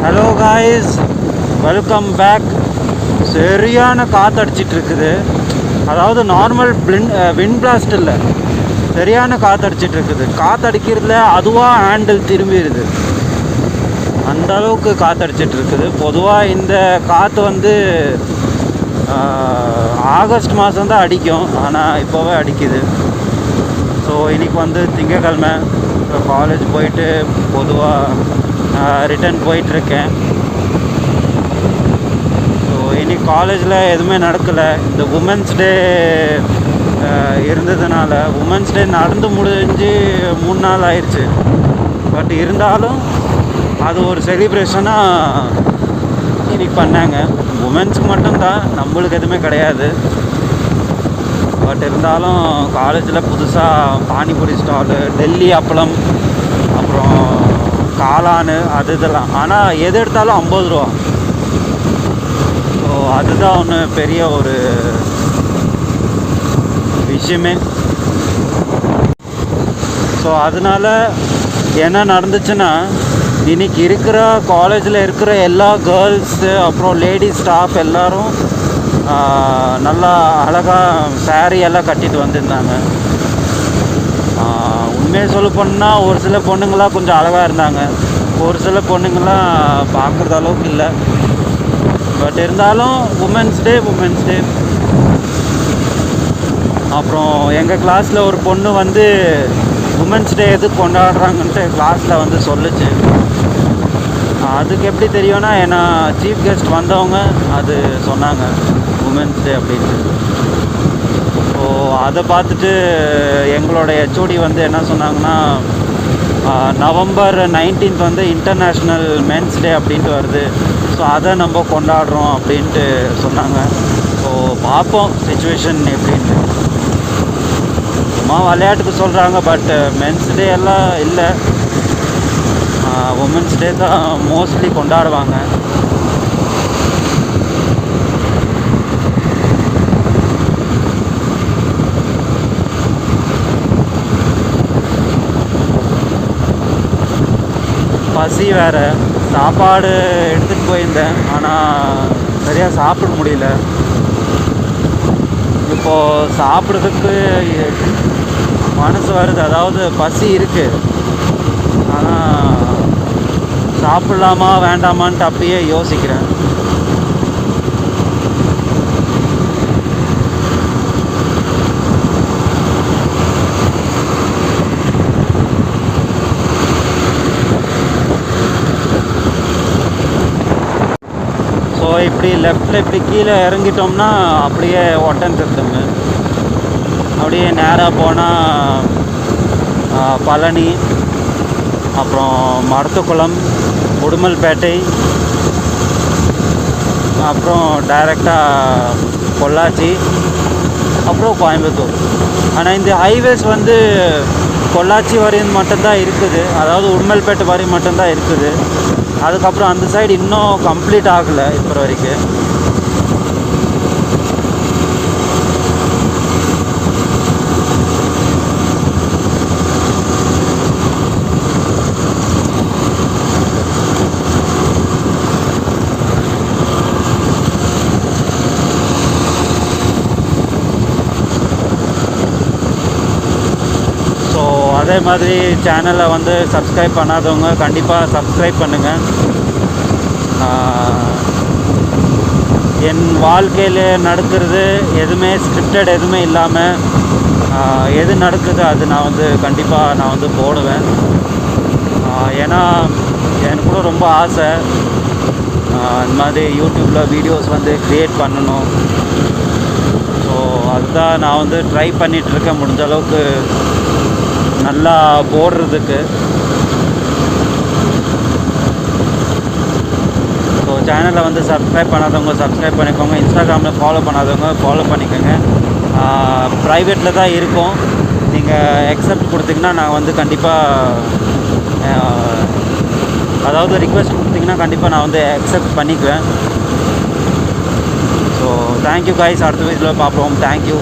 Hello guys, welcome back. சரியான காற்று அடிச்சிட்டு இருக்குது. அதாவது நார்மல் விண்ட் பிளாஸ்ட் இல்லை, சரியான காற்று அடிச்சிட்டு இருக்குது. காற்று அடிக்கிறதுல அதுவாக ஹேண்டில் திரும்பிடுது, அந்த அளவுக்கு காற்று அடிச்சிட்டு இருக்குது. பொதுவாக இந்த காற்று வந்து ஆகஸ்ட் மாதம் தான் அடிக்கும், ஆனால் இப்போவே அடிக்குது. ஸோ இன்றைக்கி வந்து திங்கக்கிழமை, காலேஜ் போயிட்டு பொதுவாக ரிட்டர்ன் போயிட்டுருக்கேன். ஸோ இன்றைக்கி காலேஜில் எதுவுமே நடக்கலை. இந்த உமன்ஸ் டே இருந்ததுனால, உமன்ஸ் டே நடந்து முடிஞ்சு 3 நாள் ஆயிடுச்சு. பட் இருந்தாலும் அது ஒரு செலிப்ரேஷனாக இன்றைக்கி பண்ணாங்க. உமன்ஸுக்கு மட்டும்தான், நம்மளுக்கு எதுவுமே கிடையாது. பட் இருந்தாலும் காலேஜில் புதுசாக பானிபூரி ஸ்டாலு, டெல்லி அப்பளம், அப்புறம் காளான், அது இதெல்லாம். ஆனால் எது எடுத்தாலும் 50 ரூபா. ஸோ அதுதான் ஒன்று பெரிய ஒரு விஷயமே. ஸோ அதனால் என்ன நடந்துச்சுன்னா, இன்றைக்கி இருக்கிற காலேஜில் இருக்கிற எல்லா கேர்ள்ஸு, அப்புறம் லேடிஸ் ஸ்டாஃப் எல்லோரும் நல்லா அழகாக சாரீ எல்லாம் கட்டிட்டு வந்திருந்தாங்க. உண்மையை சொல்ல போனால் ஒரு சில பொண்ணுங்களாம் கொஞ்சம் அழகாக இருந்தாங்க, ஒரு சில பொண்ணுங்களாம் பார்க்குறது அளவுக்கு இல்லை. பட் இருந்தாலும் உமன்ஸ் டே. அப்புறம் எங்கள் கிளாஸில் ஒரு பொண்ணு வந்து உமன்ஸ் டே எது கொண்டாடுறாங்கன்ட்டு கிளாஸில் வந்து சொல்லுச்சு. அதுக்கு எப்படி தெரியும்னா, ஏன்னா சீஃப் கெஸ்ட் வந்தவங்க அது சொன்னாங்க உமன்ஸ் டே அப்படின்ட்டு. ஸோ அதை பார்த்துட்டு எங்களோட ஹெச்ஓடி வந்து என்ன சொன்னாங்கன்னா, நவம்பர் 19 வந்து இன்டர்நேஷ்னல் மென்ஸ் டே அப்படின்ட்டு வருது, ஸோ அதை நம்ம கொண்டாடுறோம் அப்படின்ட்டு சொன்னாங்க. ஸோ பார்ப்போம் சிச்சுவேஷன் எப்படின்ட்டு. சும்மா விளையாட்டுக்கு சொல்கிறாங்க, பட் மென்ஸ் டே எல்லாம் இல்லை, உமன்ஸ் டே தான் மோஸ்ட்லி கொண்டாடுவாங்க. பசி வேறு. சாப்பாடு எடுத்துகிட்டு போயிருந்தேன், ஆனால் சரியாக சாப்பிட முடியல. இப்போது சாப்பிட்றதுக்கு மனசு வருது, அதாவது பசி இருக்குது, ஆனால் சாப்பிட்லாமா வேண்டாமான்ட்டு அப்படியே யோசிக்கிறேன். ஸோ இப்படி லெஃப்டில் இப்படி கீழே இறங்கிட்டோம்னா அப்படியே ஒட்டன்சத்திரங்க, அப்படியே நேராக போனால் பழனி, அப்புறம் மருத்துக்குளம், உடுமல்பேட்டை, அப்புறம் டைரெக்டாக பொள்ளாச்சி, அப்புறம் கோயம்புத்தூர். ஆனால் இந்த ஹைவேஸ் வந்து பொள்ளாச்சி வரையும் மட்டும்தான் இருக்குது, அதாவது உடுமல்பேட்டை வரையும் மட்டும்தான் இருக்குது. அதுக்கப்புறம் அந்த சைடு இன்னும் கம்ப்ளீட் ஆகலை இப்போ வரைக்கும். அதே மாதிரி சேனலை வந்து சப்ஸ்கிரைப் பண்ணாதவங்க கண்டிப்பாக சப்ஸ்கிரைப் பண்ணுங்கள். என் வாழ்க்கையில் நடக்கிறது எதுவுமே ஸ்கிரிப்டட் எதுவுமே இல்லாமல் எது நடக்குது அது நான் வந்து கண்டிப்பாக நான் வந்து போடுவேன். ஏன்னா எனக்கு கூட ரொம்ப ஆசை இந்த மாதிரி யூடியூப்பில் வீடியோஸ் வந்து க்ரியேட் பண்ணணும். ஸோ அதுதான் நான் வந்து ட்ரை பண்ணிகிட்ருக்கேன், முடிஞ்ச அளவுக்கு நல்லா போடுறதுக்கு. ஸோ சேனலை வந்து சப்ஸ்கிரைப் பண்ணாதவங்க சப்ஸ்கிரைப் பண்ணிக்கோங்க. இன்ஸ்டாகிராமில் ஃபாலோ பண்ணாதவங்க ஃபாலோ பண்ணிக்கோங்க. ப்ரைவேட்டில் தான் இருக்கும், நீங்கள் அக்செப்ட் கொடுத்தீங்கன்னா நான் வந்து கண்டிப்பாக, அதாவது ரிக்வெஸ்ட் கொடுத்தீங்கன்னா கண்டிப்பாக நான் வந்து அக்செப்ட் பண்ணிக்குவேன். ஸோ தேங்க்யூ கைஸ், அடுத்த வீடியோவில் பார்ப்போம். தேங்க்யூ.